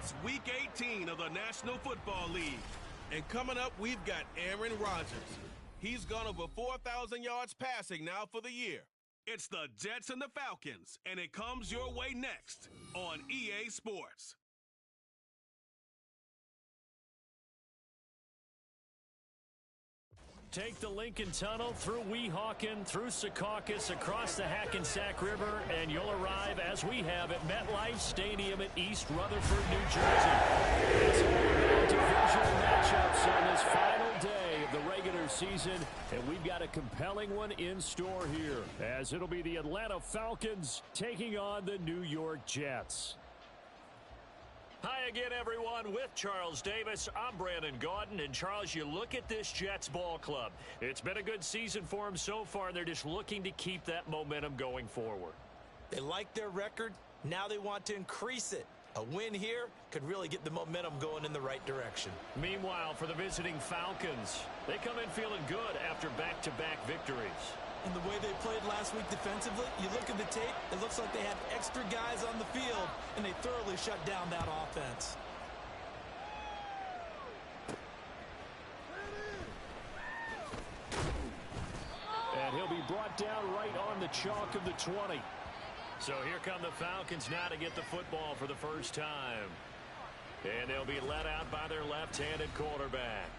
It's Week 18 of the National Football League. And coming up, we've got Aaron Rodgers. He's gone over 4,000 yards passing now for the year. It's the Jets and the Falcons, and it comes your way next on EA Sports. Take the Lincoln Tunnel through Weehawken, through Secaucus, across the Hackensack River, and you'll arrive, as we have, at MetLife Stadium in East Rutherford, New Jersey. It's all about divisional matchups on this final day of the regular season, and we've got a compelling one in store here, as it'll be the Atlanta Falcons taking on the New York Jets. Hi again, everyone. With Charles Davis, I'm Brandon Gaudin. And, Charles, you look at this Jets ball club. It's been a good season for them so far, and they're just looking to keep that momentum going forward. They like their record. Now they want to increase it. A win here could really get the momentum going in the right direction. Meanwhile, for the visiting Falcons, they come in feeling good after back-to-back victories. And the way they played last week defensively, you look at the tape, it looks like they had extra guys on the field, and they thoroughly shut down that offense. And he'll be brought down right on the chalk of the 20. So here come the Falcons now to get the football for the first time. And they'll be let out by their left-handed quarterback.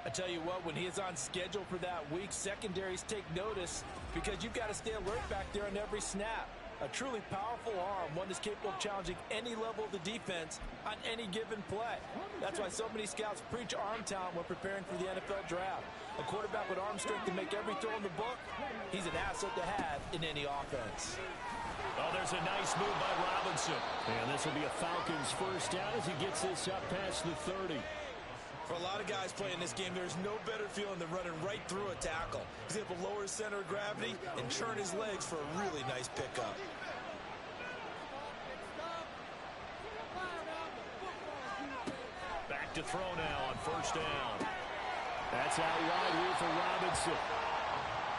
I tell you what, when he is on schedule for that week, secondaries take notice because you've got to stay alert back there on every snap. A truly powerful arm, one that's capable of challenging any level of the defense on any given play. That's why so many scouts preach arm talent when preparing for the NFL draft. A quarterback with arm strength to make every throw in the book, he's an asset to have in any offense. Oh, there's a nice move by Robinson. And this will be a Falcons first down as he gets this up past the 30. For a lot of guys playing this game, there's no better feeling than running right through a tackle. He's able to lower his center of gravity and churn his legs for a really nice pickup. Back to throw now on first down. That's out wide here for Robinson.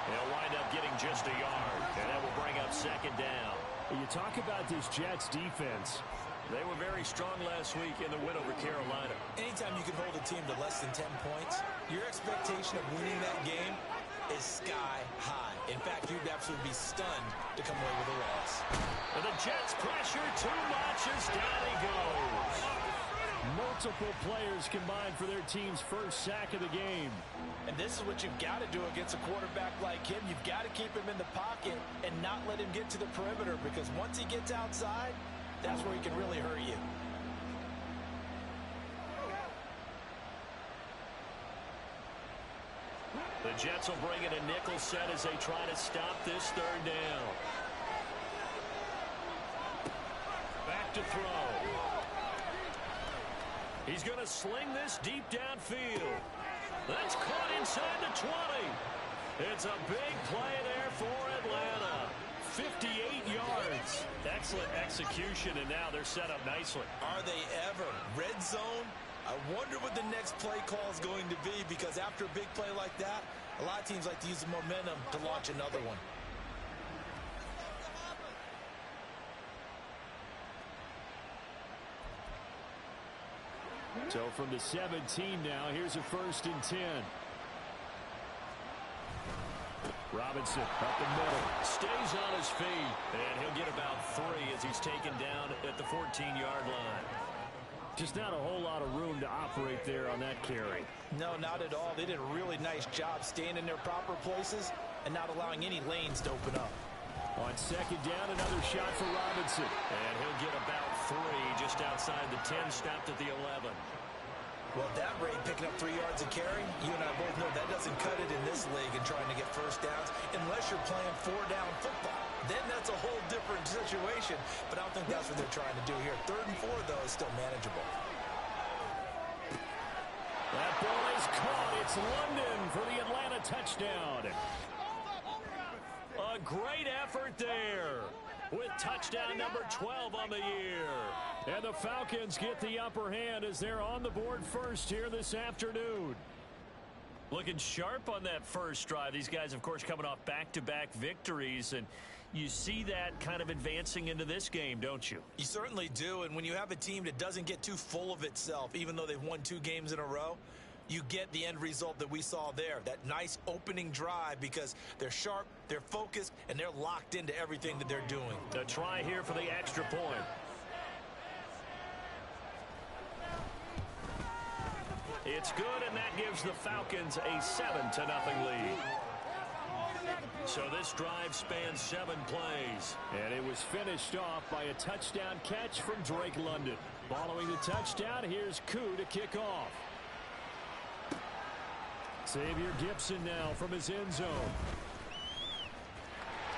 He'll wind up getting just a yard, and that will bring up second down. You talk about this Jets defense. They were very strong last week in the win over Carolina. Anytime you can hold a team to less than 10 points, your expectation of winning that game is sky high. In fact, you'd absolutely be stunned to come away with a loss. And the Jets pressure too much as down he goes. Multiple players combined for their team's first sack of the game. And this is what you've got to do against a quarterback like him. You've got to keep him in the pocket and not let him get to the perimeter, because once he gets outside, that's where he can really hurt you. The Jets will bring in a nickel set as they try to stop this third down. Back to throw. He's going to sling this deep downfield. That's caught inside the 20. It's a big play there for Atlanta. 58 yards. Excellent execution, and now they're set up nicely. Are they ever? Red zone? I wonder what the next play call is going to be, because after a big play like that, a lot of teams like to use the momentum to launch another one. So from the 17 now, here's a 1st and 10. Robinson up the middle, stays on his feet, and he'll get about 3 as he's taken down at the 14-yard line. Just not a whole lot of room to operate there on that carry. No, not at all. They did a really nice job staying in their proper places and not allowing any lanes to open up. On second down, another shot for Robinson. And he'll get about 3 just outside the 10, stopped at the 11. Well, at that rate, picking up 3 yards a carry, you and I both know that doesn't cut it in this league and trying to get first downs unless you're playing 4-down football. Then that's a whole different situation, but I don't think that's what they're trying to do here. 3rd and 4, though, is still manageable. That ball is caught. It's London for the Atlanta touchdown. A great effort there with touchdown number 12 on the year. And the Falcons get the upper hand as they're on the board first here this afternoon. Looking sharp on that first drive. These guys, of course, coming off back-to-back victories, and you see that kind of advancing into this game, don't you? You certainly do, and when you have a team that doesn't get too full of itself, even though they've won 2 games in a row, you get the end result that we saw there, that nice opening drive, because they're sharp, they're focused, and they're locked into everything that they're doing. A try here for the extra point. It's good, and that gives the Falcons a 7-0 lead. So this drive spans 7 plays. And it was finished off by a touchdown catch from Drake London. Following the touchdown, here's Koo to kick off. Xavier Gibson now from his end zone.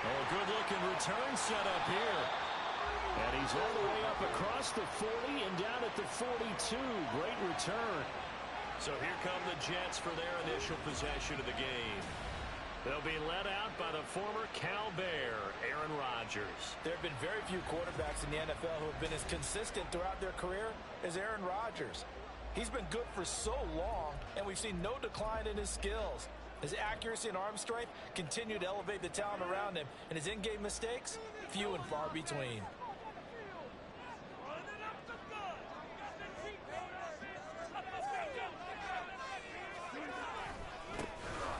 Oh, good-looking return set up here. And he's all the way up across the 40 and down at the 42. Great return. So here come the Jets for their initial possession of the game. They'll be led out by the former Cal Bear, Aaron Rodgers. There have been very few quarterbacks in the NFL who have been as consistent throughout their career as Aaron Rodgers. He's been good for so long, and we've seen no decline in his skills. His accuracy and arm strength continue to elevate the talent around him, and his in-game mistakes, few and far between.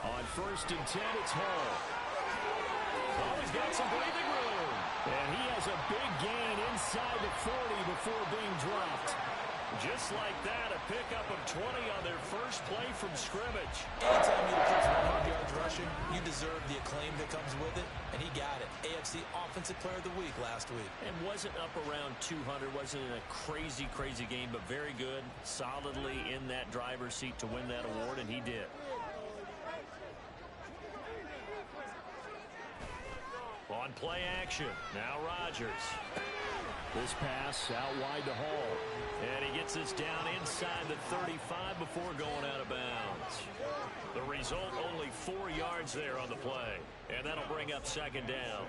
On 1st and 10, it's Hall. Oh, he's got some breathing room. And he has a big gain inside the 40 before being dropped. Just like that, a pickup of 20 on their first play from scrimmage. Anytime you approach 100 yards rushing, you deserve the acclaim that comes with it, and he got it. AFC Offensive Player of the Week last week. And wasn't up around 200, wasn't in a crazy, crazy game, but very good, solidly in that driver's seat to win that award, and he did. On play action, now Rodgers. This pass out wide to Hall. And he gets this down inside the 35 before going out of bounds. The result, only 4 yards there on the play. And that'll bring up 2nd down.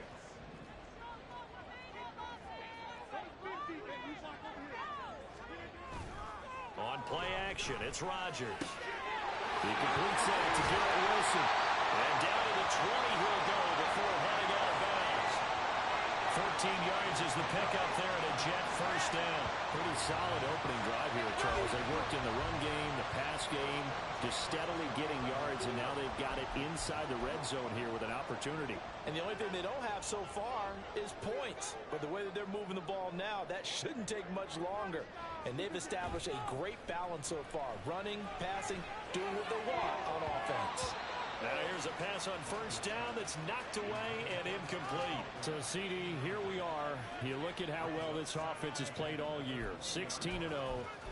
On play action, it's Rodgers. He completes that to Garrett Wilson. And down to the 20 he'll go before heading out of bounds. 14 yards is the pickup there and a Jet first down. Pretty solid opening drive here, Charles. They worked in the run game, the pass game, just steadily getting yards, and now they've got it inside the red zone here with an opportunity. And the only thing they don't have so far is points. But the way that they're moving the ball now, that shouldn't take much longer. And they've established a great balance so far. Running, passing, doing what they want on offense. Now here's a pass on first down that's knocked away and incomplete. So, CD, here we are. You look at how well this offense has played all year. 16-0.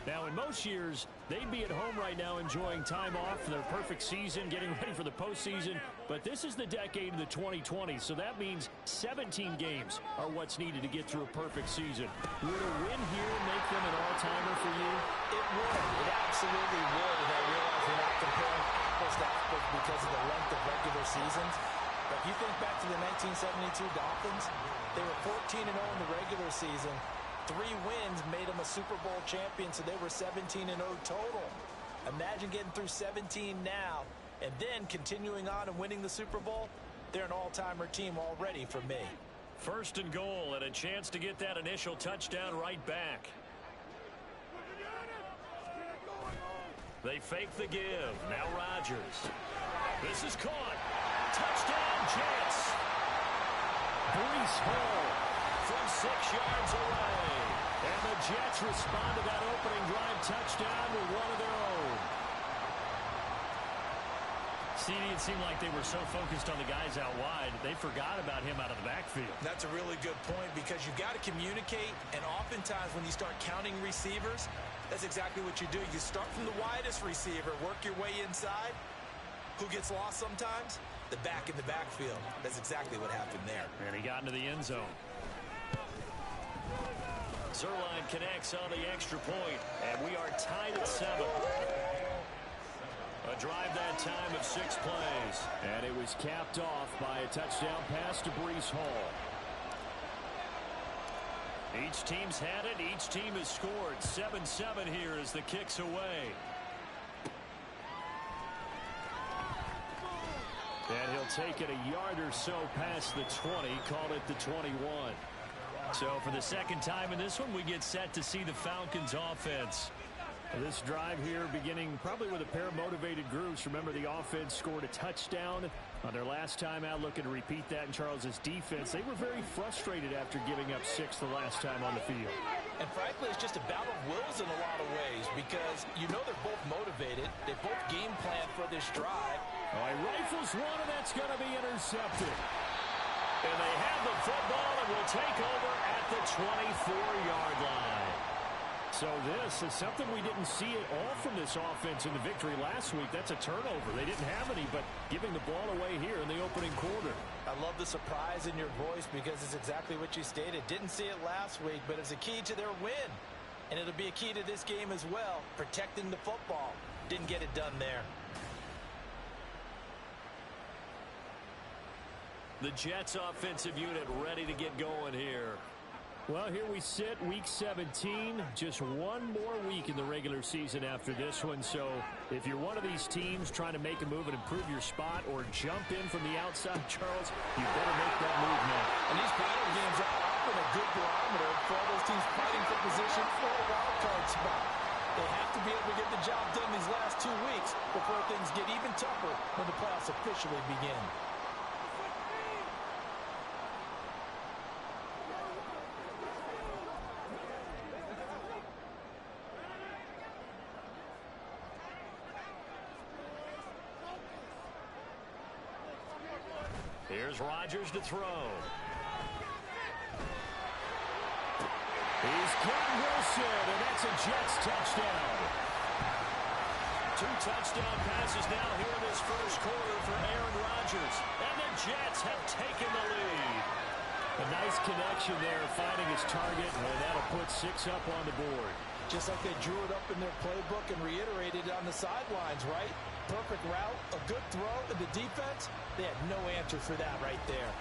Now, in most years, they'd be at home right now enjoying time off for their perfect season, getting ready for the postseason. But this is the decade of the 2020s, so that means 17 games are what's needed to get through a perfect season. Would a win here make them an all-timer for you? It would. It absolutely would. I realize we're not comparing apples to apples because of the length of regular seasons. But if you think back to the 1972 Dolphins, they were 14-0 in the regular season. 3 wins made them a Super Bowl champion, so they were 17-0 total. Imagine getting through 17 now and then continuing on and winning the Super Bowl. They're an all-timer team already for me. 1st and goal and a chance to get that initial touchdown right back. They fake the give. Now Rodgers. This is caught. Touchdown, Jets. Breece Hall from 6 yards away. And the Jets respond to that opening drive touchdown with one of their own. CD, it seemed like they were so focused on the guys out wide, they forgot about him out of the backfield. That's a really good point because you've got to communicate, and oftentimes when you start counting receivers, that's exactly what you do. You start from the widest receiver, work your way inside. Who gets lost sometimes? The back in the backfield. That's exactly what happened there. And he got into the end zone. Zerline connects on the extra point, and we are tied at 7. A drive that time of 6 plays. And it was capped off by a touchdown pass to Breece Hall. Each team's had it. Each team has scored. 7-7 here as the kick's away. take it a yard or so past the 20, called it the 21. So for the second time in this one, we get set to see the Falcons offense. This drive here beginning probably with a pair of motivated groups. Remember, the offense scored a touchdown on their last time out, looking to repeat that in Charles's defense. They were very frustrated after giving up 6 the last time on the field. And frankly, it's just a battle of wills in a lot of ways because you know they're both motivated. They both game plan for this drive. Oh, he rifles one, and that's going to be intercepted. And they have the football and will take over at the 24-yard line. So this is something we didn't see at all from this offense in the victory last week. That's a turnover. They didn't have any, but giving the ball away here in the opening quarter. I love the surprise in your voice because it's exactly what you stated. Didn't see it last week, but it's a key to their win. And it'll be a key to this game as well, protecting the football. Didn't get it done there. The Jets offensive unit ready to get going here. Well, here we sit, week 17, just one more week in the regular season after this one. So if you're one of these teams trying to make a move and improve your spot or jump in from the outside, Charles, you better make that move now. And these battle games are often a good barometer for all those teams fighting for position for a wild card spot. They have to be able to get the job done these last 2 weeks before things get even tougher when the playoffs officially begin. Here's Rodgers to throw. He's got Wilson, and that's a Jets touchdown. 2 touchdown passes now here in this first quarter for Aaron Rodgers. And the Jets have taken the lead. A nice connection there, finding his target, and that'll put 6 up on the board. Just like they drew it up in their playbook and reiterated it on the sidelines, right? Perfect route, a good throw, and the defense, they had no answer for that right there.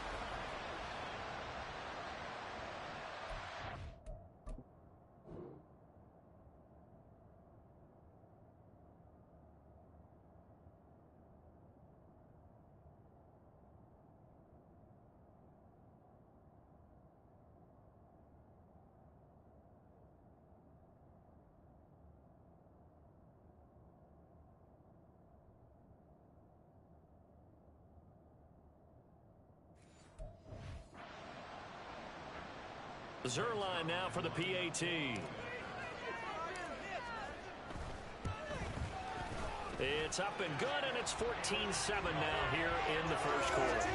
Zerline now for the PAT. It's up and good, and it's 14-7 now here in the first quarter.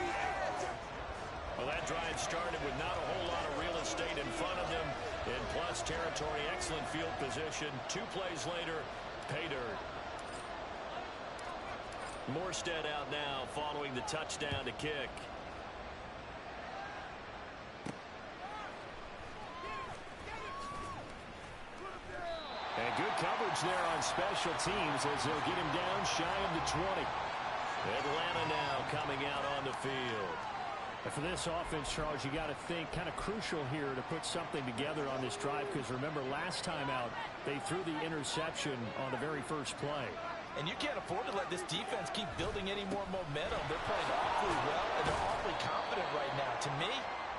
Well, that drive started with not a whole lot of real estate in front of them. In plus territory, excellent field position. 2 plays later, pay dirt. Morstead out now following the touchdown to kick. And good coverage there on special teams as they'll get him down shy of the 20. Atlanta now coming out on the field. And for this offense, Charles, you got to think kind of crucial here to put something together on this drive because remember last time out they threw the interception on the very first play. And you can't afford to let this defense keep building any more momentum. They're playing awfully well, and they're awfully confident right now. To me,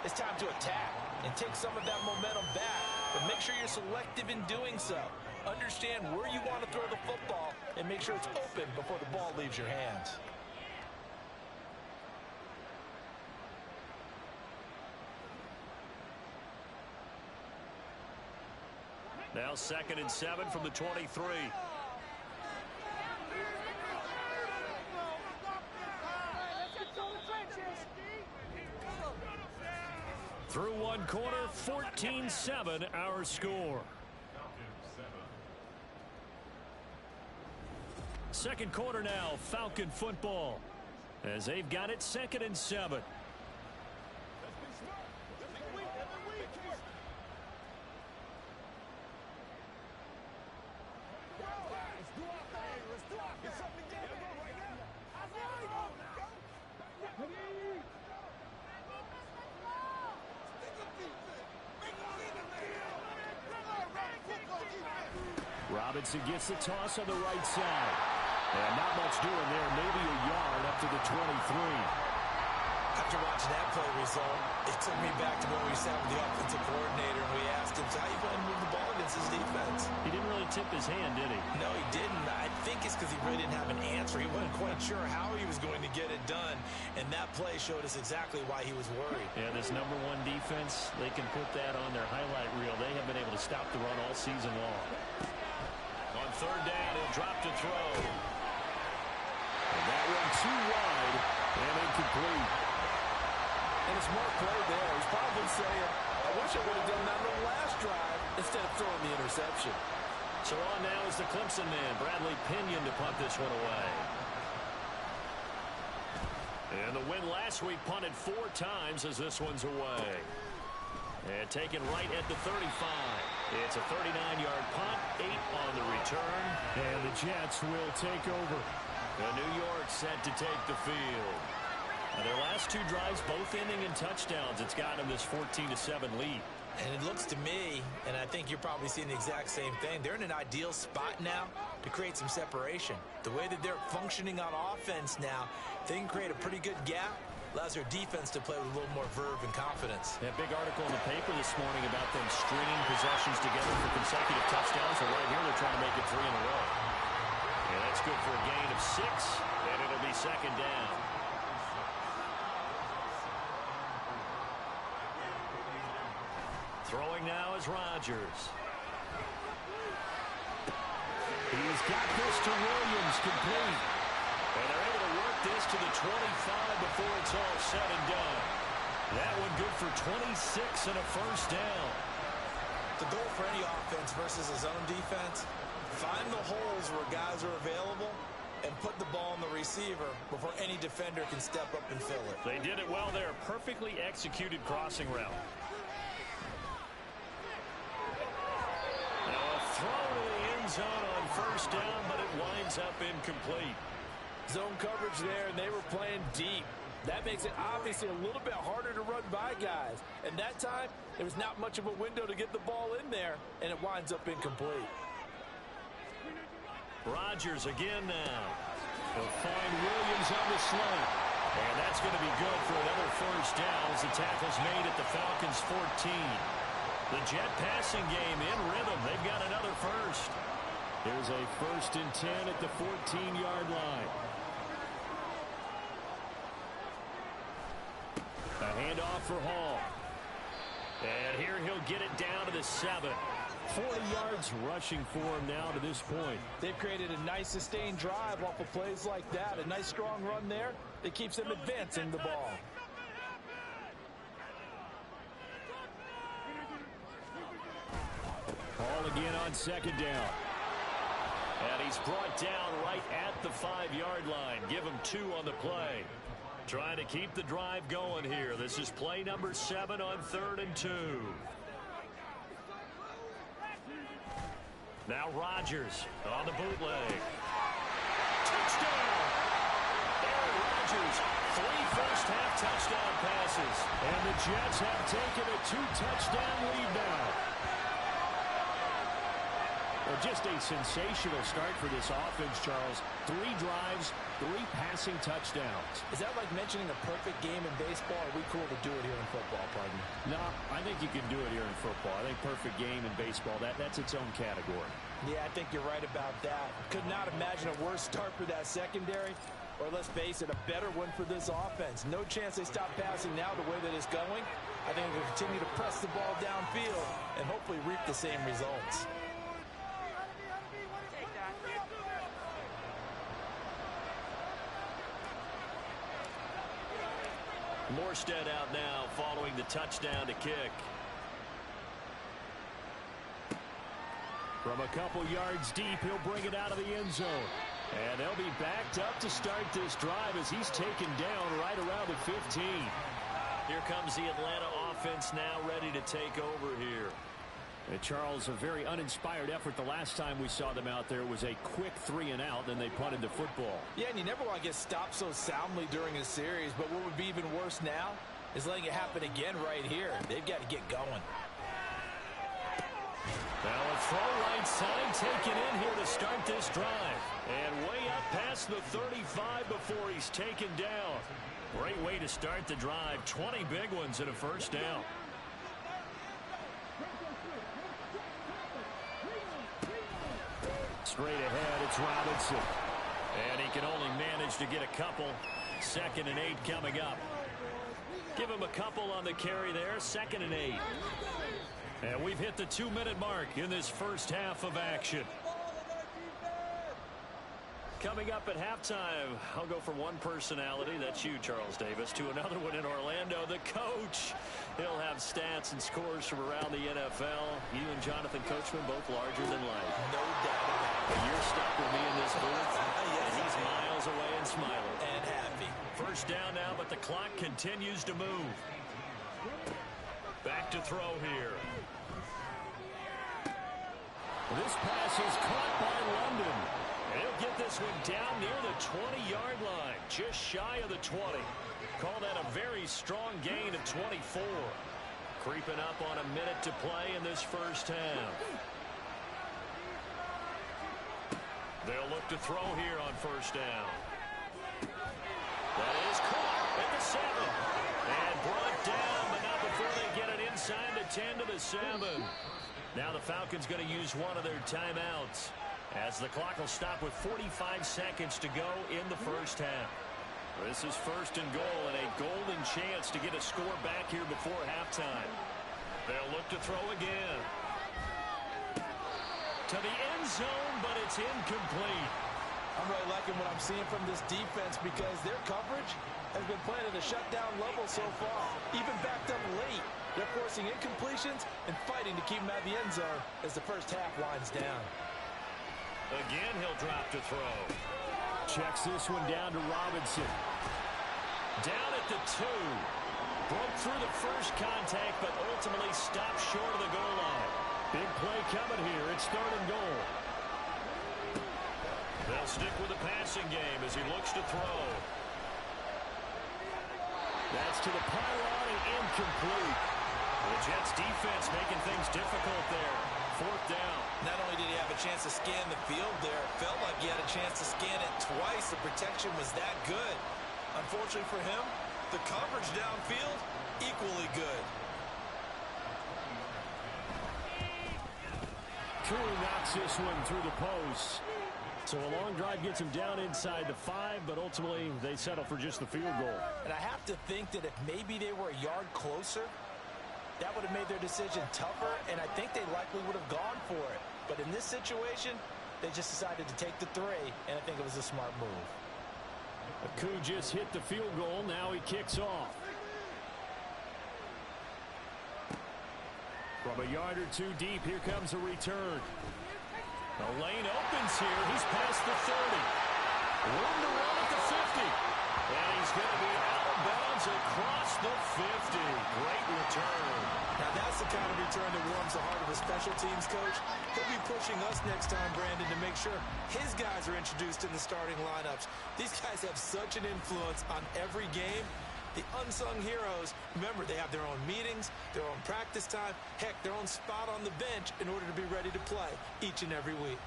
it's time to attack and take some of that momentum back. But make sure you're selective in doing so. Understand where you want to throw the football and make sure it's open before the ball leaves your hands. Now 2nd and 7 from the 23. Through one quarter, 14-7 our score. Second quarter now, Falcon football. As they've got it 2nd and 7. Robinson gets the toss on the right side. And not much doing there. Maybe a yard up to the 23. After watching that play result, it took me back to when we sat with the offensive coordinator and we asked him, so how you going to move the ball against his defense? He didn't really tip his hand, did he? No, he didn't. I think it's because he really didn't have an answer. He wasn't quite sure how he was going to get it done, and that play showed us exactly why he was worried. Yeah, this #1 defense, they can put that on their highlight reel. They have been able to stop the run all season long. On third down, he'll drop to throw. And that one too wide and incomplete. And a smart play there. He's probably saying, I wish I would have done that on the last drive instead of throwing the interception. So on now is the Clemson man, Bradley Pinion, to punt this one away. And the win last week punted 4 times as this one's away. And taken right at the 35. It's a 39-yard punt, 8 on the return. And the Jets will take over. And New York set to take the field. Now their last 2 drives, both ending in touchdowns. It's got them this 14-7 lead. And it looks to me, and I think you're probably seeing the exact same thing, they're in an ideal spot now to create some separation. The way that they're functioning on offense now, they can create a pretty good gap. Allows their defense to play with a little more verve and confidence. That big article in the paper this morning about them stringing possessions together for consecutive touchdowns. So right here they're trying to make it 3 in a row. And that's good for a gain of 6, and it'll be second down. Throwing now is Rodgers. He's got this to Williams, complete. And they're able to work this to the 25 before it's all said and done. That one good for 26 and a first down. The goal for any offense versus his own defense, find the holes where guys are available and put the ball on the receiver before any defender can step up and fill it. They did it well there. Perfectly executed crossing route. Now a throw to the end zone on first down, but it winds up incomplete. Zone coverage there, and they were playing deep. That makes it obviously a little bit harder to run by guys. And that time, there was not much of a window to get the ball in there, and it winds up incomplete. Rodgers again now. They'll find Williams on the slant. And that's going to be good for another first down as the tackle's made at the Falcons' 14. The Jet passing game in rhythm. They've got another first. Here's a 1st and 10 at the 14-yard line. A handoff for Hall. And here he'll get it down to the 7. 40 yards rushing for him now to this point. They've created a nice sustained drive off of plays like that. A nice strong run there that keeps them advancing the ball. Hall again on 2nd down. And he's brought down right at the 5-yard line. Give him 2 on the play. Trying to keep the drive going here. This is play number 7 on 3rd and 2. Now Rodgers on the bootleg. Touchdown! Aaron Rodgers, 3 first-half touchdown passes. And the Jets have taken a 2-touchdown lead now. Well, just a sensational start for this offense, Charles. 3 drives, 3 passing touchdowns. Is that like mentioning a perfect game in baseball? Or are we cool to do it here in football, pardon me? No, I think you can do it here in football. I think perfect game in baseball, that's its own category. Yeah, I think you're right about that. Could not imagine a worse start for that secondary. Or let's face it, a better one for this offense. No chance they stop passing now the way that it's going. I think they'll continue to press the ball downfield and hopefully reap the same results. Morstead out now following the touchdown to kick. From a couple yards deep, he'll bring it out of the end zone. And they'll be backed up to start this drive as he's taken down right around the 15. Here comes the Atlanta offense now ready to take over here. And Charles, a very uninspired effort the last time we saw them out there. It was a quick 3 and out, then they punted the football. Yeah, and you never want to get stopped so soundly during a series, but what would be even worse now is letting it happen again right here. They've got to get going. Now a throw right side taken in here to start this drive. And way up past the 35 before he's taken down. Great way to start the drive. 20 big ones and a first down. Straight ahead, it's Robinson. And he can only manage to get a couple. 2nd and 8 coming up. Give him a couple on the carry there. 2nd and 8. And we've hit the 2-minute mark in this first half of action. Coming up at halftime, I'll go from one personality, that's you, Charles Davis, to another one in Orlando, the coach. He'll have stats and scores from around the NFL. You and Jonathan Coachman, both larger than life. No doubt about it. But you're stuck with me in this booth, and he's miles away and smiling. And happy. First down now, but the clock continues to move. Back to throw here. This pass is caught by London. And he'll get this one down near the 20-yard line, just shy of the 20. Call that a very strong gain of 24. Creeping up on a minute to play in this first half. They'll look to throw here on first down. That is caught at the 7. And brought down, but not before they get it inside the 10 to the 7. Now the Falcons going to use one of their timeouts, as the clock will stop with 45 seconds to go in the first half. This is 1st and goal, and a golden chance to get a score back here before halftime. They'll look to throw again. To the end zone, but it's incomplete. I'm really liking what I'm seeing from this defense because their coverage has been playing at a shutdown level so far. Even backed up late, they're forcing incompletions and fighting to keep them out of the end zone as the first half winds down. Again, he'll drop to throw. Checks this one down to Robinson. Down at the 2. Broke through the first contact, but ultimately stopped short of the goal line. Big play coming here. It's 3rd and goal. They'll stick with the passing game as he looks to throw. That's to the pylon and incomplete. The Jets defense making things difficult there. 4th down. Not only did he have a chance to scan the field there, it felt like he had a chance to scan it twice. The protection was that good. Unfortunately for him, the coverage downfield, equally good. Koo knocks this one through the post. So a long drive gets him down inside the 5, but ultimately they settle for just the field goal. And I have to think that if maybe they were a yard closer, that would have made their decision tougher, and I think they likely would have gone for it. But in this situation, they just decided to take the 3, and I think it was a smart move. Koo just hit the field goal. Now he kicks off. From a yard or 2 deep, here comes a return. The lane opens here. He's past the 30. Room to run at the 50. And he's going to be out of bounds across the 50. Great return. Now that's the kind of return that warms the heart of a special teams coach. He'll be pushing us next time, Brandon, to make sure his guys are introduced in the starting lineups. These guys have such an influence on every game. The unsung heroes, remember, they have their own meetings, their own practice time, heck, their own spot on the bench in order to be ready to play each and every week.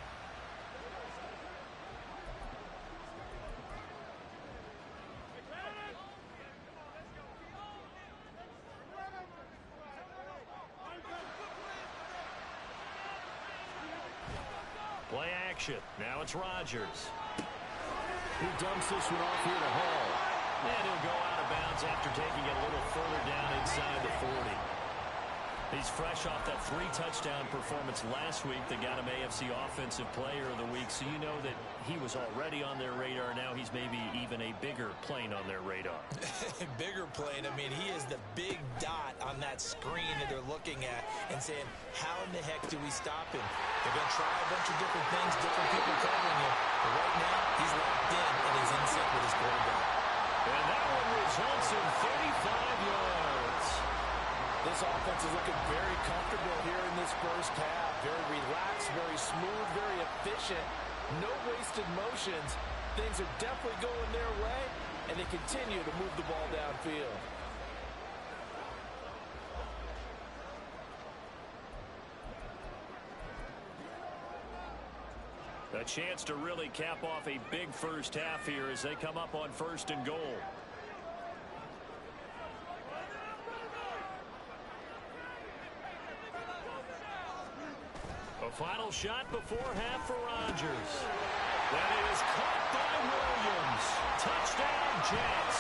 Play action. Now it's Rodgers. He dumps this one off here to Hall. And he'll go out of bounds after taking it a little further down inside the 40. He's fresh off that 3-touchdown performance last week that got him AFC Offensive Player of the Week, so you know that he was already on their radar. Now he's maybe even a bigger plane on their radar. Bigger plane. I mean, he is the big dot on that screen that they're looking at and saying, how in the heck do we stop him? They're going to try a bunch of different things, different people covering him. But right now, he's locked in and he's in sync with his quarterback. And that one results in 35 yards. This offense is looking very comfortable here in this first half. Very relaxed, very smooth, very efficient. No wasted motions. Things are definitely going their way, and they continue to move the ball downfield. chance to really cap off a big first half here as they come up on 1st and goal. A final shot before half for Rodgers. That is caught by Williams. Touchdown, Jets.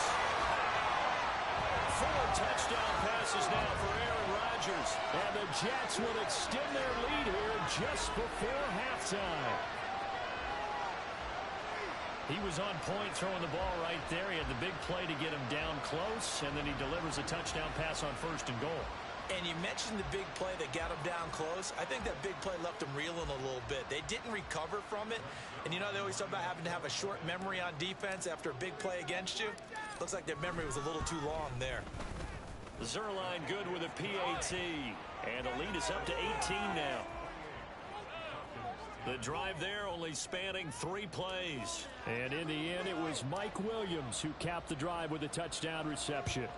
4 touchdown passes now for Aaron Rodgers. And the Jets will extend their lead here just before halftime. He was on point throwing the ball right there. He had the big play to get him down close, and then he delivers a touchdown pass on 1st and goal. And you mentioned the big play that got him down close. I think that big play left him reeling a little bit. They didn't recover from it. And you know they always talk about having to have a short memory on defense after a big play against you. Looks like their memory was a little too long there. Zerline good with a PAT. And the lead is up to 18 now. The drive there only spanning 3 plays. And in the end, it was Mike Williams who capped the drive with a touchdown reception.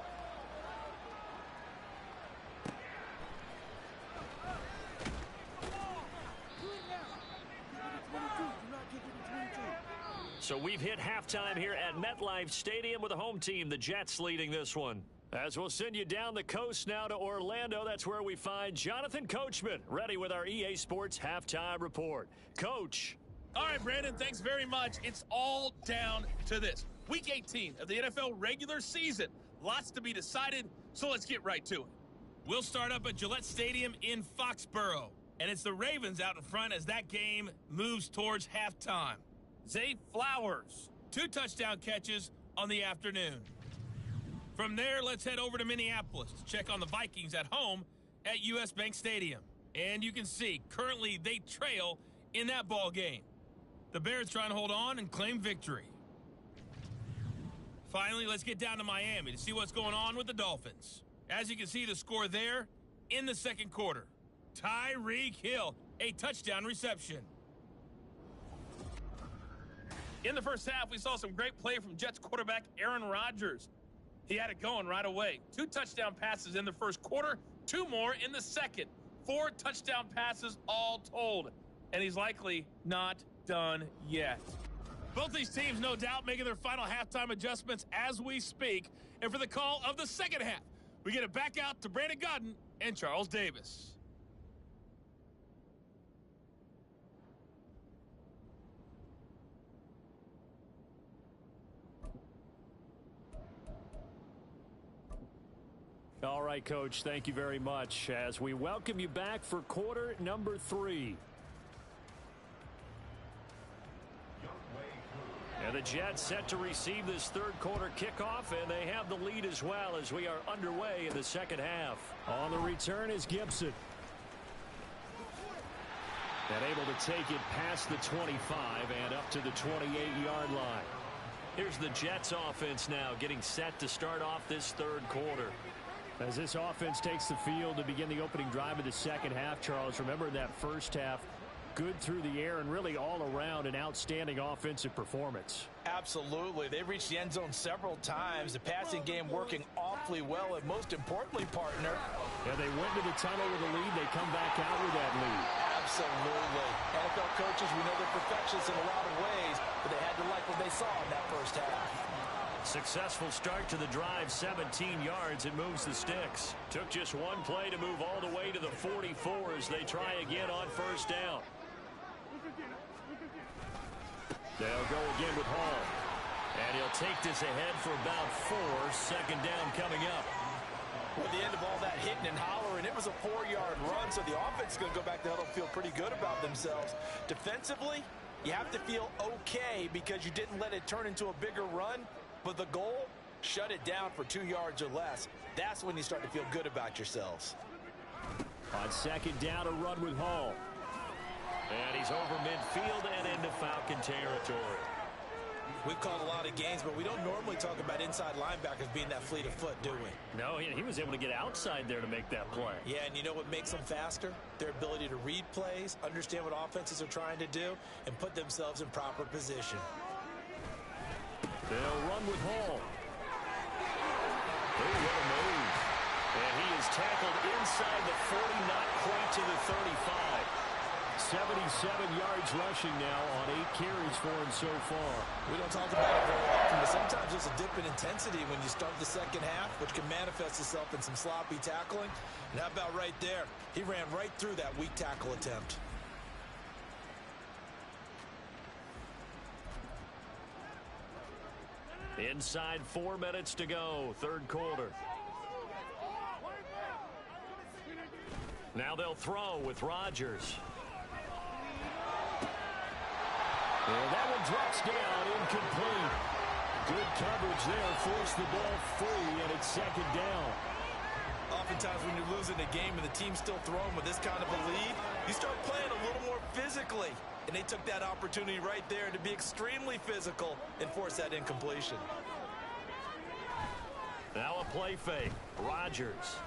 So we've hit halftime here at MetLife Stadium with the home team, the Jets, leading this one. As we'll send you down the coast now to Orlando, that's where we find Jonathan Coachman, ready with our EA Sports Halftime Report. Coach. All right, Brandon, thanks very much. It's all down to this. Week 18 of the NFL regular season. Lots to be decided, so let's get right to it. We'll start up at Gillette Stadium in Foxborough, and it's the Ravens out in front as that game moves towards halftime. Zay Flowers, 2 touchdown catches on the afternoon. From there, let's head over to Minneapolis to check on the Vikings at home at US Bank Stadium. And you can see, currently they trail in that ball game. The Bears trying to hold on and claim victory. Finally, let's get down to Miami to see what's going on with the Dolphins. As you can see, the score there in the second quarter. Tyreek Hill, a touchdown reception. In the first half, we saw some great play from Jets quarterback Aaron Rodgers. He had it going right away. 2 touchdown passes in the first quarter, 2 more in the second. 4 touchdown passes all told. And he's likely not done yet. Both these teams, no doubt, making their final halftime adjustments as we speak. And for the call of the second half, we get it back out to Brandon Godden and Charles Davis. All right, Coach, thank you very much as we welcome you back for quarter number 3. And the Jets set to receive this third quarter kickoff, and they have the lead as well as we are underway in the second half. On the return is Gibson. And able to take it past the 25 and up to the 28-yard line. Here's the Jets offense now getting set to start off this third quarter. As this offense takes the field to begin the opening drive of the second half, Charles, remember that first half, good through the air and really all around an outstanding offensive performance. Absolutely. They reached the end zone several times. The passing game working awfully well, and most importantly, partner. Yeah, they went to the tunnel with a lead. They come back out with that lead. Absolutely. NFL coaches, we know they're perfectionists in a lot of ways, but they had to like what they saw in that first half. Successful start to the drive, 17 yards, and moves the sticks. Took just one play to move all the way to the 44 as they try again on first down. They'll go again with Hall. And he'll take this ahead for about 4. Second down coming up. At the end of all that hitting and hollering, it was a 4-yard run, so the offense is going to go back to huddle and feel pretty good about themselves. Defensively, you have to feel okay because you didn't let it turn into a bigger run. But the goal, shut it down for 2 yards or less. That's when you start to feel good about yourselves. On second down, a run with Hall. And he's over midfield and into Falcon territory. We've called a lot of games, but we don't normally talk about inside linebackers being that fleet of foot, do we? No, he was able to get outside there to make that play. Yeah, and you know what makes them faster? Their ability to read plays, understand what offenses are trying to do, and put themselves in proper position. They'll run with Hall. Oh, what a move. And he is tackled inside the 40, not quite to the 35. 77 yards rushing now on 8 carries for him so far. We don't talk about it very often, but sometimes there's a dip in intensity when you start the second half, which can manifest itself in some sloppy tackling. And how about right there? He ran right through that weak tackle attempt. Inside 4 minutes to go, third quarter. Now they'll throw with Rodgers. And that one drops down, incomplete. Good coverage there, forced the ball free, and it's second down. Oftentimes when you're losing a game and the team's still throwing with this kind of a lead, you start playing a little more physically. And they took that opportunity right there to be extremely physical and force that incompletion. Now a play fake. Rodgers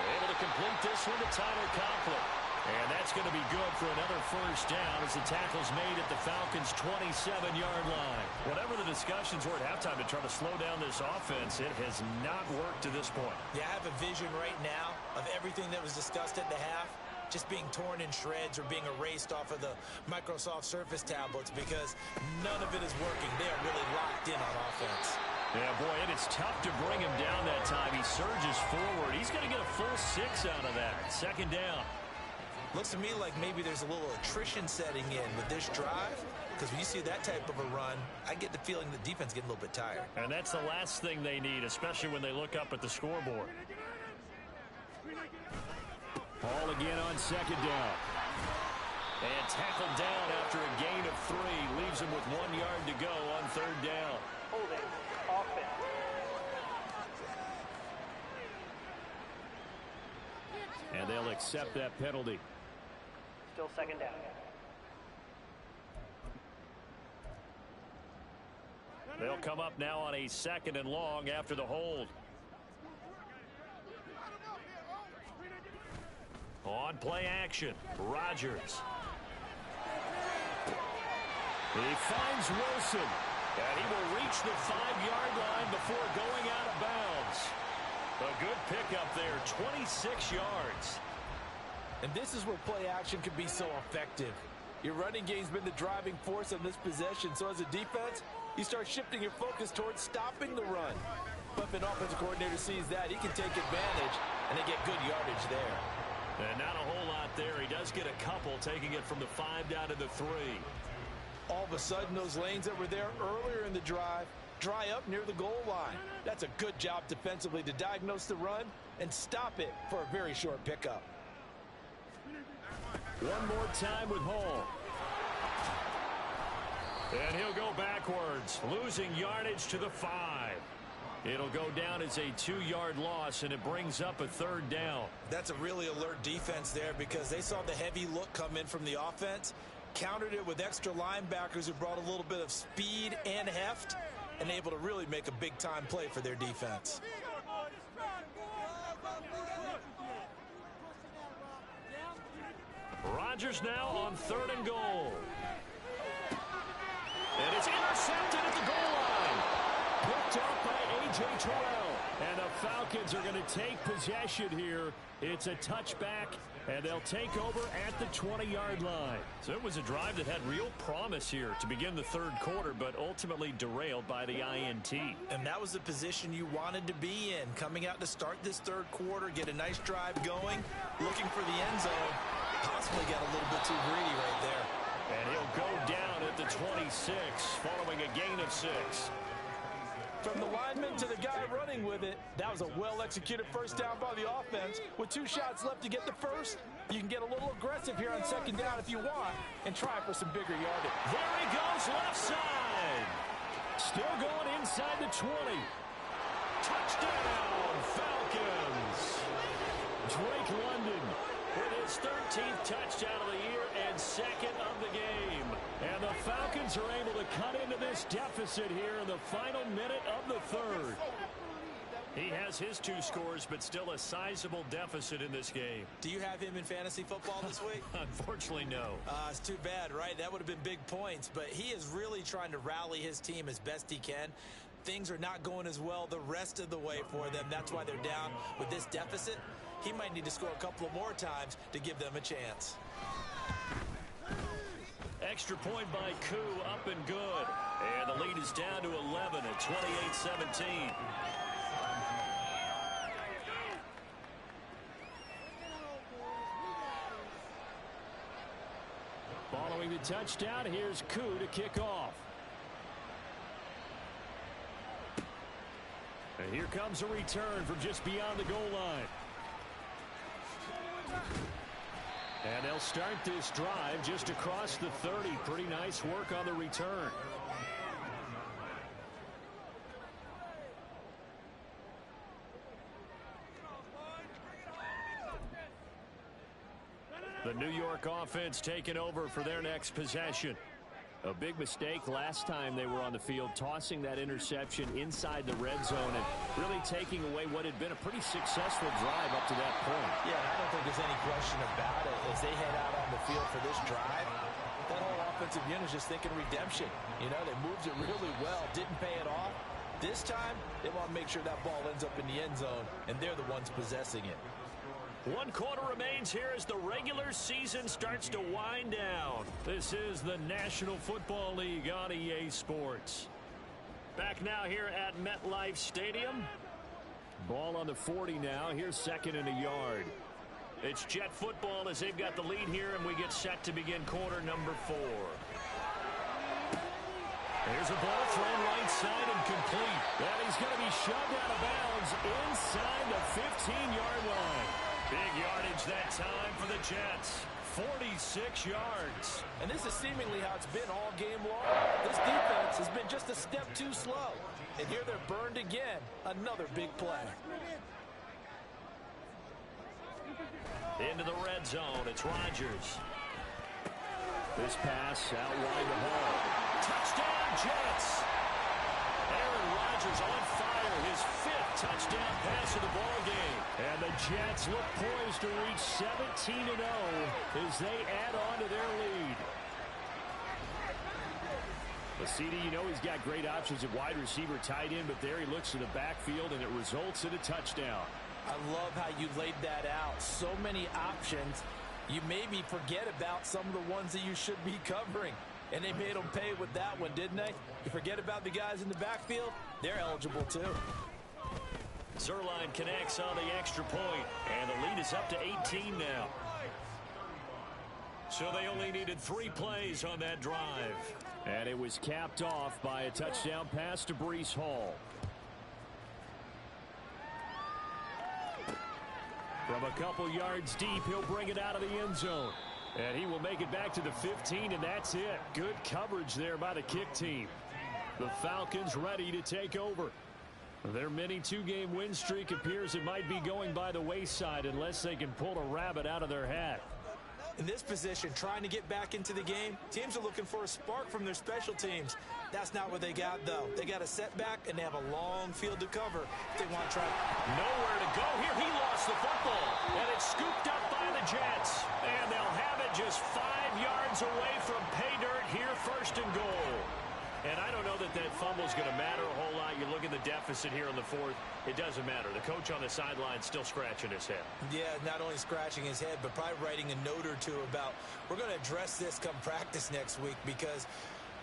able to complete this one to Tyler Conklin. And that's going to be good for another first down as the tackle's made at the Falcons' 27-yard line. Whatever the discussions were at halftime to try to slow down this offense, it has not worked to this point. Yeah, I have a vision right now of everything that was discussed at the half just being torn in shreds or being erased off of the Microsoft Surface tablets because none of it is working. They are really locked in on offense. Yeah, boy, and it's tough to bring him down that time. He surges forward. He's going to get a full 6 out of that. Second down. Looks to me like maybe there's a little attrition setting in with this drive because when you see that type of a run, I get the feeling the defense getting a little bit tired. And that's the last thing they need, especially when they look up at the scoreboard. Ball again on second down. And tackled down after a gain of 3. Leaves him with 1 yard to go on third down. Holding. Offense. And they'll accept that penalty. Still second down. They'll come up now on a 2nd and long after the hold. On play action, Rodgers. He finds Wilson, and he will reach the 5-yard line before going out of bounds. A good pickup there, 26 yards. And this is where play action can be so effective. Your running game's been the driving force on this possession, so as a defense, you start shifting your focus towards stopping the run. But if an offensive coordinator sees that, he can take advantage, and they get good yardage there. And not a whole lot there. He does get a couple, taking it from the 5 down to the 3. All of a sudden, those lanes that were there earlier in the drive dry up near the goal line. That's a good job defensively to diagnose the run and stop it for a very short pickup. One more time with Hall. And he'll go backwards, losing yardage to the 5. It'll go down as a 2-yard loss, and it brings up a third down. That's a really alert defense there because they saw the heavy look come in from the offense, countered it with extra linebackers who brought a little bit of speed and heft, and able to really make a big-time play for their defense. Rodgers now on 3rd and goal. And it's intercepted at the goal line. Picked up by A.J. Terrell. And the Falcons are going to take possession here. It's a touchback, and they'll take over at the 20-yard line. So it was a drive that had real promise here to begin the third quarter, but ultimately derailed by the INT. And that was the position you wanted to be in, coming out to start this third quarter, get a nice drive going, looking for the end zone, possibly got a little bit too greedy right there. And he'll go down at the 26, following a gain of 6. From the lineman to the guy running with it, that was a well-executed first down by the offense. With 2 shots left to get the first, you can get a little aggressive here on second down if you want and try for some bigger yardage. There he goes, left side. Still going inside the 20. Touchdown, Falcons. Drake London with his 13th touchdown of the year and 2nd of the game. And the Falcons are able to cut into this deficit here in the final minute of the third. He has his 2 scores, but still a sizable deficit in this game. Do you have him in fantasy football this week? Unfortunately, no. It's too bad, right? That would have been big points, but he is really trying to rally his team as best he can. things are not going as well the rest of the way for them. That's why they're down with this deficit. He might need to score a couple of more times to give them a chance. Extra point by Koo, up and good. And the lead is down to 11 at 28-17. Following the touchdown, here's Koo to kick off. And here comes a return from just beyond the goal line. And they'll start this drive just across the 30. Pretty nice work on the return. The New York offense taking over for their next possession. A big mistake last time they were on the field, tossing that interception inside the red zone and really taking away what had been a pretty successful drive up to that point. Yeah, I don't think there's any question about it. As they head out on the field for this drive, that whole offensive unit is just thinking redemption. You know, they moved it really well, didn't pay it off. This time, they want to make sure that ball ends up in the end zone, and they're the ones possessing it. 1 quarter remains here as the regular season starts to wind down. This is the National Football League on EA Sports. Back now here at MetLife Stadium. Ball on the 40 now. Here's second and a yard. It's Jet football as they've got the lead here, and we get set to begin quarter number 4. There's a ball thrown right side and complete. And he's going to be shoved out of bounds inside the 15-yard line. Big yardage that time for the Jets. 46 yards. And this is seemingly how it's been all game long. This defense has been just a step too slow. And here they're burned again. Another big play. Into the red zone. It's Rodgers. This pass out wide the ball. Touchdown, Jets. Aaron Rodgers on fire. His 5th touchdown pass of the ball game. And the Jets look poised to reach 17-0 as they add on to their lead. The CD, you know he's got great options at wide receiver, tight end, but there he looks to the backfield, and it results in a touchdown. I love how you laid that out. So many options. You maybe forget about some of the ones that you should be covering. And they made them pay with that one, didn't they? You forget about the guys in the backfield, they're eligible too. Zerline connects on the extra point, and the lead is up to 18 now. So they only needed 3 plays on that drive. And it was capped off by a touchdown pass to Breece Hall. From a couple yards deep, he'll bring it out of the end zone. And he will make it back to the 15, and that's it. Good coverage there by the kick team. The Falcons ready to take over. Their mini 2-game win streak appears it might be going by the wayside unless they can pull a rabbit out of their hat. In this position, trying to get back into the game, teams are looking for a spark from their special teams. That's not what they got, though. They got a setback, and they have a long field to cover if they want to try. Nowhere to go here. He lost the football, and it's scooped up by the Jets. And they'll have it just 5 yards away from pay dirt here, first and goal. And I don't know that that fumble is going to matter a whole lot. You look at the deficit here in the 4th. It doesn't matter. The coach on the sideline still scratching his head. Yeah, not only scratching his head, but probably writing a note or two about, we're going to address this come practice next week because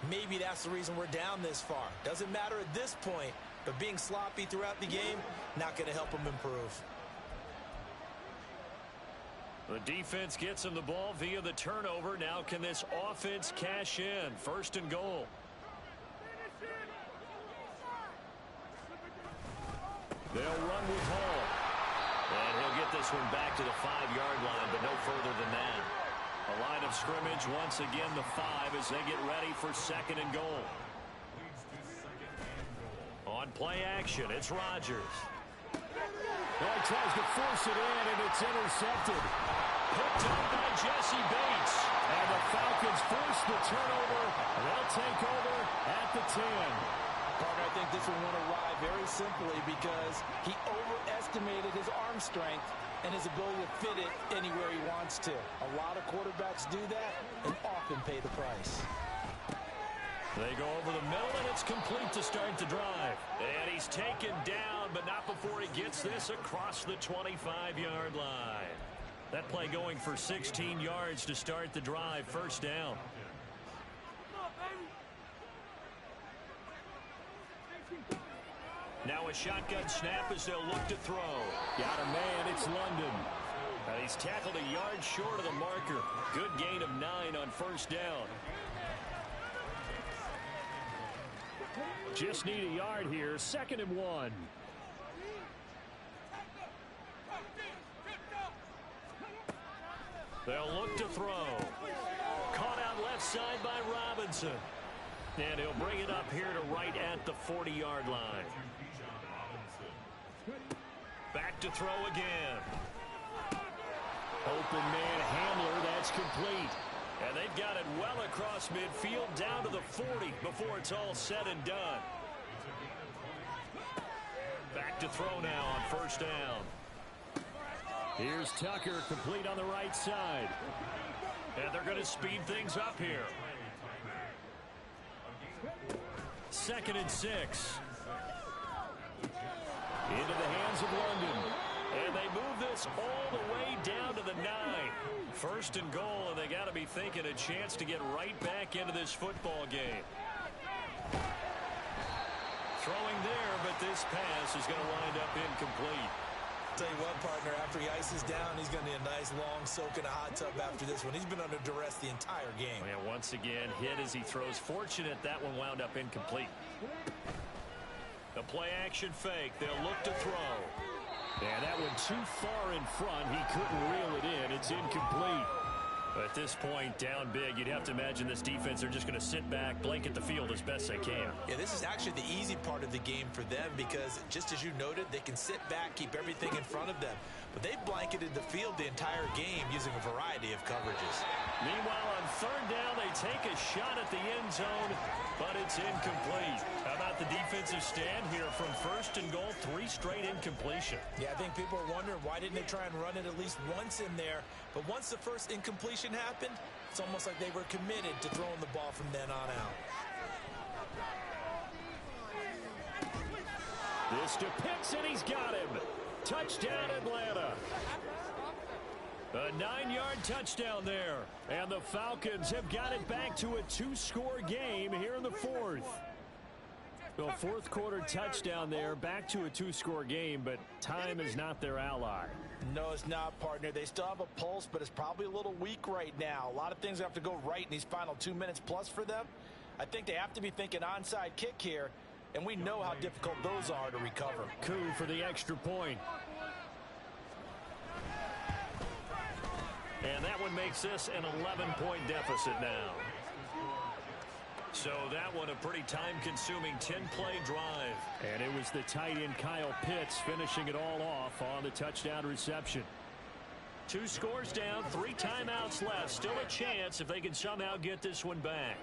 maybe that's the reason we're down this far. Doesn't matter at this point, but being sloppy throughout the game, not going to help them improve. The defense gets him the ball via the turnover. Now can this offense cash in? First and goal. They'll run with Hall. And he'll get this one back to the 5-yard line, but no further than that. A line of scrimmage once again the 5 as they get ready for second and goal. On play action, it's Rodgers. Well, he tries to force it in, and it's intercepted. Picked up by Jesse Bates. And the Falcons force the turnover. They'll take over at the 10. Parker, I think this one went awry very simply because he overestimated his arm strength and his ability to fit it anywhere he wants to. A lot of quarterbacks do that and often pay the price. They go over the middle, and it's complete to start the drive. And he's taken down, but not before he gets this across the 25-yard line. That play going for 16 yards to start the drive, first down. Now a shotgun snap as they'll look to throw. Got a man, it's London. He's tackled a yard short of the marker. Good gain of 9 on first down. Just need a yard here, 2nd and 1. They'll look to throw. Caught out left side by Robinson. And he'll bring it up here to right at the 40-yard line. Back to throw again. Open man Hamler, that's complete. And they've got it well across midfield down to the 40 before it's all said and done. Back to throw now on first down. Here's Tucker, complete on the right side. And they're going to speed things up here. 2nd and 6. Into the hands of London. And they move this all the way down to the 9. 1st and goal, and they got to be thinking a chance to get right back into this football game. Throwing there, but this pass is going to wind up incomplete. Tell you what, partner, after he ices down, he's going to need a nice long soak in a hot tub after this one. He's been under duress the entire game. And once again, hit as he throws. Fortunate that one wound up incomplete. The play action fake. They'll look to throw. And that one too far in front. He couldn't reel it in. It's incomplete. At this point, down big, you'd have to imagine this defense, they're just going to sit back, blanket the field as best they can. Yeah, this is actually the easy part of the game for them because, just as you noted, they can sit back, keep everything in front of them. But they've blanketed the field the entire game using a variety of coverages. Meanwhile, on 3rd down, they take a shot at the end zone, but it's incomplete. How about the defensive stand here from 1st and goal, 3 straight incompletion? Yeah, I think people are wondering why didn't they try and run it at least once in there. But once the first incompletion happened, it's almost like they were committed to throwing the ball from then on out. This to Pitts, and he's got him. Touchdown, Atlanta. A 9-yard touchdown there. And the Falcons have got it back to a 2-score game here in the 4th. The 4th quarter touchdown there, back to a 2-score game, but time is not their ally. No, it's not, partner. They still have a pulse, but it's probably a little weak right now. A lot of things have to go right in these final 2 minutes plus for them. I think they have to be thinking onside kick here, and we know how difficult those are to recover. Coup for the extra point. And that one makes this an 11-point deficit now. So that one a pretty time-consuming 10-play drive. And it was the tight end Kyle Pitts finishing it all off on the touchdown reception. 2 scores down, 3 timeouts left. Still a chance if they can somehow get this one back.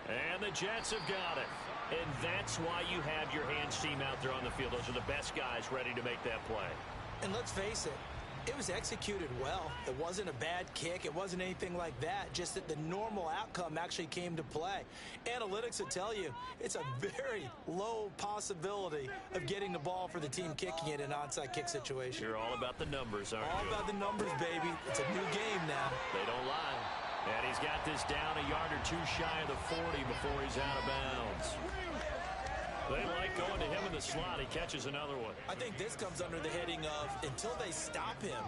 And the Jets have got it. And that's why you have your hands team out there on the field. Those are the best guys ready to make that play. And let's face it, it was executed well. It wasn't a bad kick. It wasn't anything like that. Just that the normal outcome actually came to play. Analytics will tell you it's a very low possibility of getting the ball for the team kicking it in an onside kick situation. You're all about the numbers, aren't you? All about the numbers, baby. It's a new game now. They don't lie. And he's got this down a yard or 2 shy of the 40 before he's out of bounds. They like going to him in the slot. He catches another one. I think this comes under the heading of until they stop him,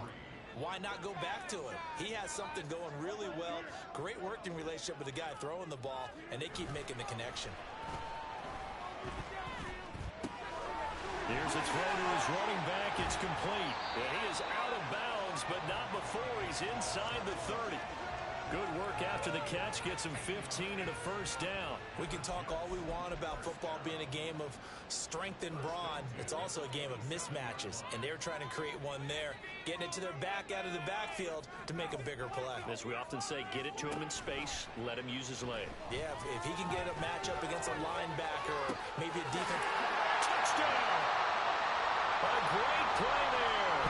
why not go back to him? He has something going really well. Great working relationship with the guy throwing the ball, and they keep making the connection. Here's a throw to his running back. It's complete. And he is out of bounds, but not before he's inside the 30. Good work after the catch. Gets him 15 and a first down. We can talk all we want about football being a game of strength and brawn. It's also a game of mismatches, and they're trying to create one there, getting it to their back out of the backfield to make a bigger play. As we often say, get it to him in space, let him use his leg. Yeah, if he can get a matchup against a linebacker or maybe a defense. Touchdown! A great play there.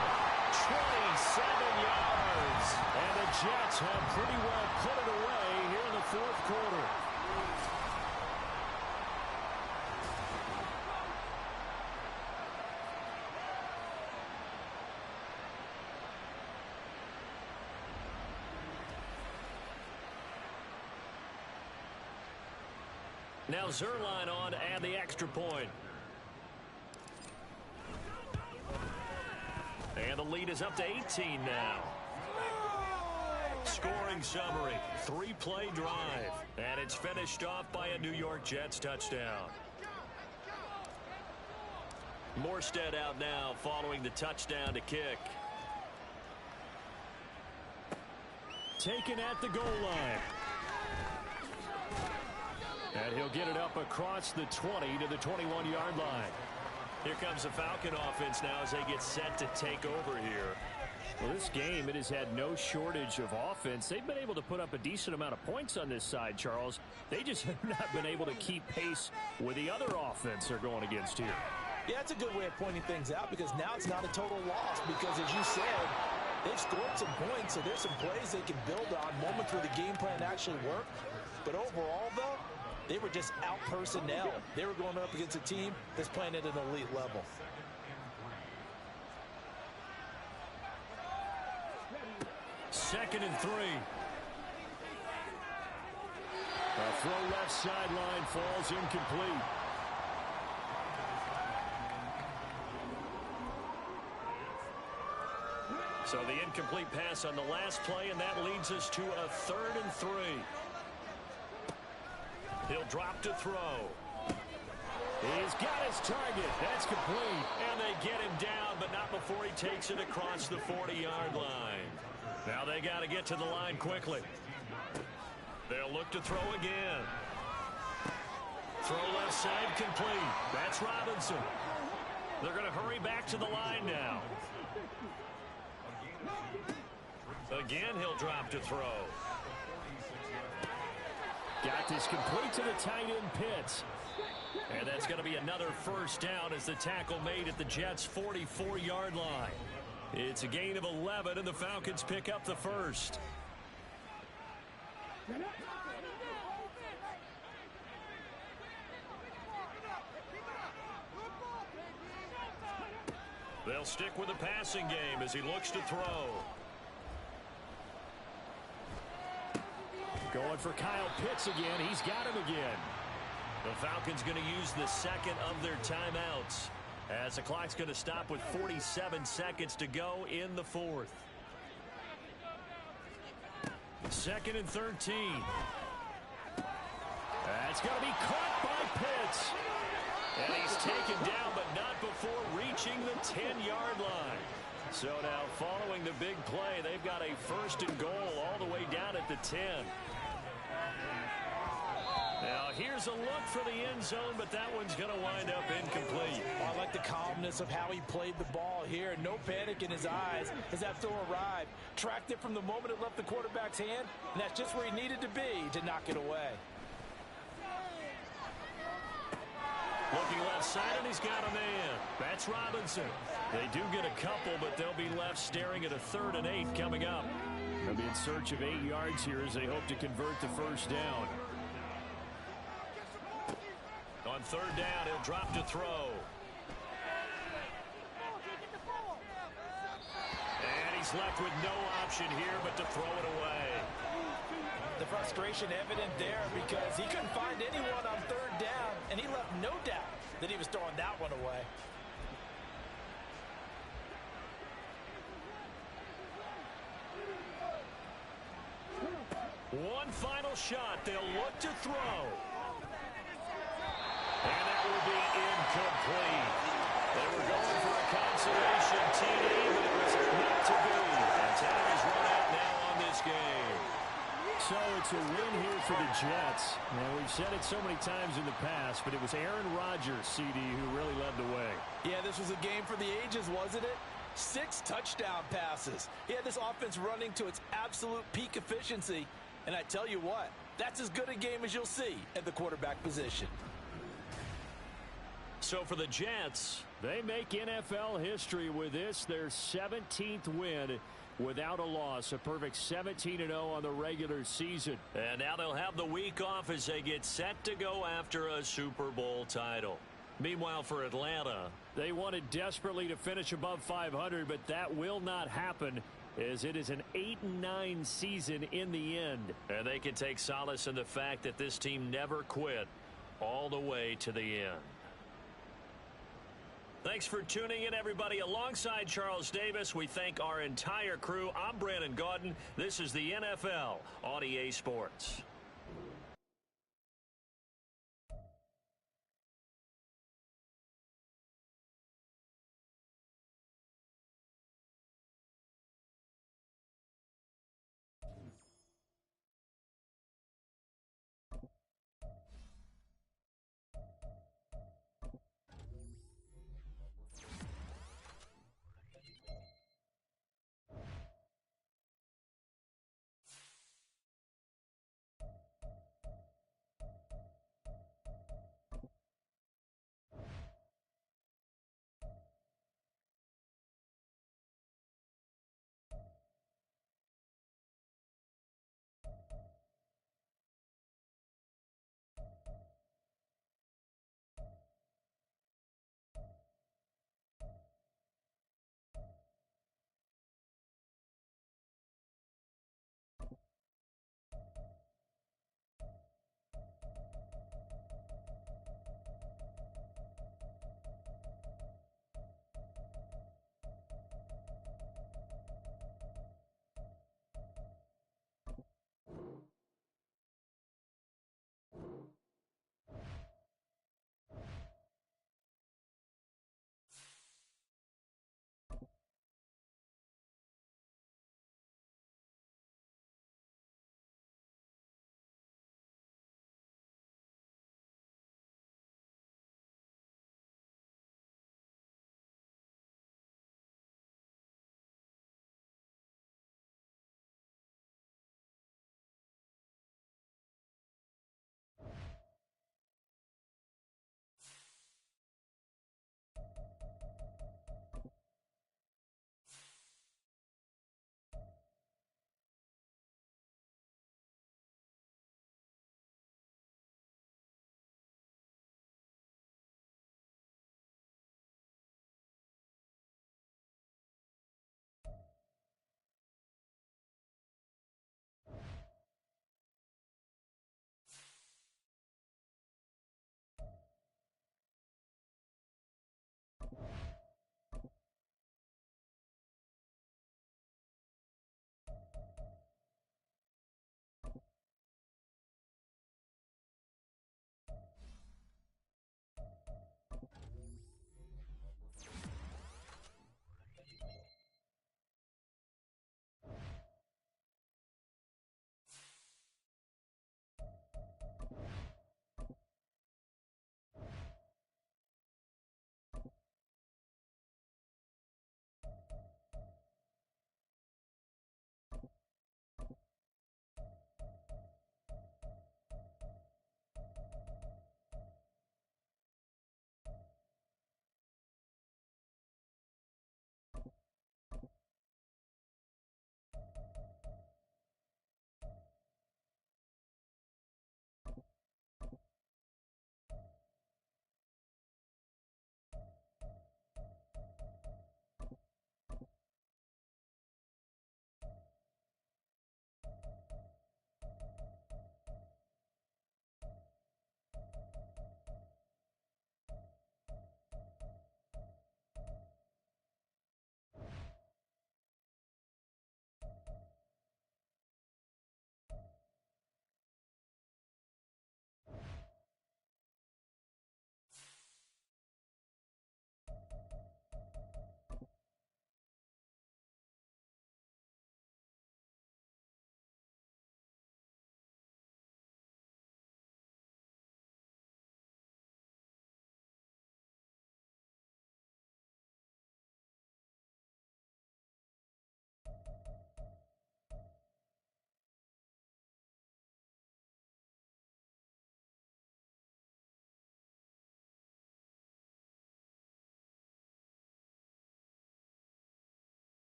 27 yards. And the Jets have pretty well put it away here Now Zerline on to add the extra point. And the lead is up to 18 now. Scoring summary, 3-play drive. And it's finished off by a New York Jets touchdown. Morstead out now following the touchdown to kick. Taken at the goal line. And he'll get it up across the 20 to the 21-yard line. Here comes the Falcon offense now as they get set to take over here. Well, this game, it has had no shortage of offense. They've been able to put up a decent amount of points on this side, Charles. They just have not been able to keep pace with the other offense they're going against here. Yeah, that's a good way of pointing things out because now it's not a total loss because, as you said, they've scored some points, so there's some plays they can build on, moments where the game plan actually worked. But overall, though, they were just out-personnel. They were going up against a team that's playing at an elite level. Second and 3. A throw left sideline falls incomplete. So the incomplete pass on the last play, and that leads us to a 3rd and 3. He'll drop to throw. He's got his target. That's complete. And they get him down, but not before he takes it across the 40-yard line. Now they got to get to the line quickly. They'll look to throw again. Throw left side complete. That's Robinson. They're going to hurry back to the line now. Again, he'll drop to throw. Got this complete to the tight end Pitts. And that's going to be another first down as the tackle made at the Jets' 44-yard line. It's a gain of 11, and the Falcons pick up the first. They'll stick with the passing game as he looks to throw. Going for Kyle Pitts again. He's got him again. The Falcons going to use the second of their timeouts as the clock's going to stop with 47 seconds to go in the 4th. 2nd and 13. That's going to be caught by Pitts. And he's taken down, but not before reaching the 10-yard line. So now following the big play, they've got a 1st and goal all the way down at the 10. Now here's a look for the end zone, but that one's going to wind up incomplete. I like the calmness of how he played the ball here. No panic in his eyes as that throw arrived. Tracked it from the moment it left the quarterback's hand, and that's just where he needed to be to knock it away. Looking left side, and he's got a man. That's Robinson. They do get a couple, but they'll be left staring at a 3rd and 8 coming up. They'll be in search of 8 yards here as they hope to convert the first down. On 3rd down, he'll drop to throw. And he's left with no option here but to throw it away. The frustration evident there because he couldn't find anyone on 3rd down, and he left no doubt that he was throwing that one away. One final shot. They'll look to throw. And that will be incomplete. They were going for a consolation TD, but it was not to be. And time is run out now on this game. So it's a win here for the Jets. Now, we've said it so many times in the past, but it was Aaron Rodgers, CD, who really led the way. Yeah, this was a game for the ages, wasn't it? 6 touchdown passes. He had this offense running to its absolute peak efficiency. And I tell you what, that's as good a game as you'll see at the quarterback position. So for the Jets, they make NFL history with this, their 17th win without a loss. A perfect 17-0 on the regular season. And now they'll have the week off as they get set to go after a Super Bowl title. Meanwhile, for Atlanta, they wanted desperately to finish above 500, but that will not happen as it is an 8-9 season in the end. And they can take solace in the fact that this team never quit. all the way to the end. Thanks for tuning in, everybody. Alongside Charles Davis, we thank our entire crew. I'm Brandon Gaudin. This is the NFL on EA Sports.